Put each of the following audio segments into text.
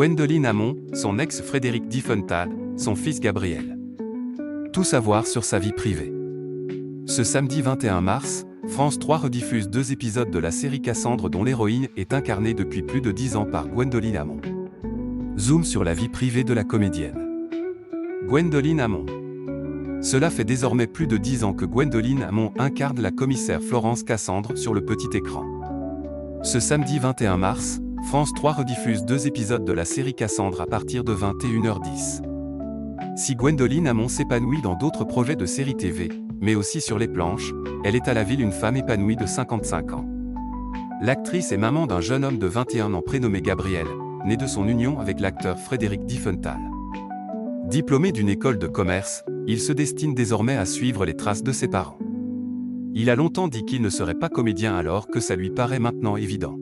Gwendoline Hamon, son ex Frédéric Diefenthal, son fils Gabriel. Tout savoir sur sa vie privée. Ce samedi 21 mars, France 3 rediffuse 2 épisodes de la série Cassandre dont l'héroïne est incarnée depuis plus de 10 ans par Gwendoline Hamon. Zoom sur la vie privée de la comédienne. Gwendoline Hamon. Cela fait désormais plus de 10 ans que Gwendoline Hamon incarne la commissaire Florence Cassandre sur le petit écran. Ce samedi 21 mars, France 3 rediffuse 2 épisodes de la série Cassandre à partir de 21h10. Si Gwendoline Hamon s'épanouit dans d'autres projets de séries TV, mais aussi sur les planches, elle est à la ville une femme épanouie de 55 ans. L'actrice est maman d'un jeune homme de 21 ans prénommé Gabriel, né de son union avec l'acteur Frédéric Diefenthal. Diplômé d'une école de commerce, il se destine désormais à suivre les traces de ses parents. Il a longtemps dit qu'il ne serait pas comédien alors que ça lui paraît maintenant évident.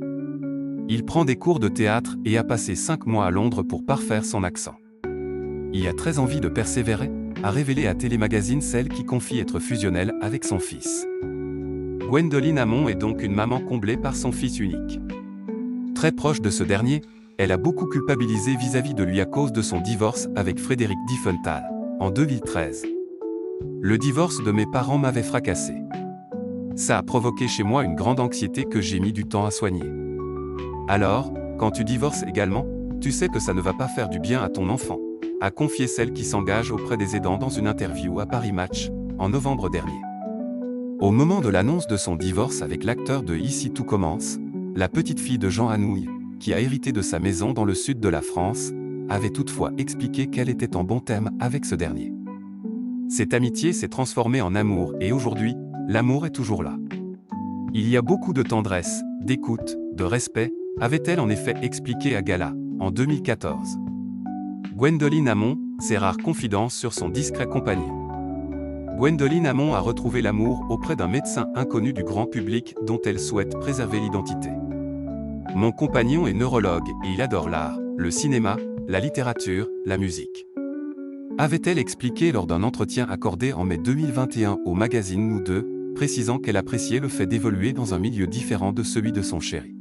Il prend des cours de théâtre et a passé 5 mois à Londres pour parfaire son accent. Il a très envie de persévérer, a révélé à Télémagazine celle qui confie être fusionnelle avec son fils. Gwendoline Hamon est donc une maman comblée par son fils unique. Très proche de ce dernier, elle a beaucoup culpabilisé vis-à-vis de lui à cause de son divorce avec Frédéric Diefenthal, en 2013. Le divorce de mes parents m'avait fracassé. Ça a provoqué chez moi une grande anxiété que j'ai mis du temps à soigner. Alors, quand tu divorces également, tu sais que ça ne va pas faire du bien à ton enfant, a confié celle qui s'engage auprès des aidants dans une interview à Paris Match, en novembre dernier. Au moment de l'annonce de son divorce avec l'acteur de Ici tout commence, la petite fille de Jean Anouilh, qui a hérité de sa maison dans le sud de la France, avait toutefois expliqué qu'elle était en bon terme avec ce dernier. Cette amitié s'est transformée en amour et aujourd'hui, l'amour est toujours là. Il y a beaucoup de tendresse, d'écoute, de respect, avait-elle en effet expliqué à Gala, en 2014. Gwendoline Hamon, ses rares confidences sur son discret compagnon. Gwendoline Hamon a retrouvé l'amour auprès d'un médecin inconnu du grand public dont elle souhaite préserver l'identité. Mon compagnon est neurologue et il adore l'art, le cinéma, la littérature, la musique. Avait-elle expliqué lors d'un entretien accordé en mai 2021 au magazine Nous Deux, précisant qu'elle appréciait le fait d'évoluer dans un milieu différent de celui de son chéri.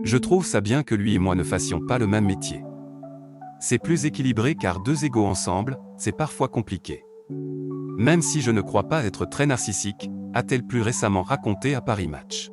Je trouve ça bien que lui et moi ne fassions pas le même métier. C'est plus équilibré car 2 égos ensemble, c'est parfois compliqué. Même si je ne crois pas être très narcissique, a-t-elle plus récemment raconté à Paris Match.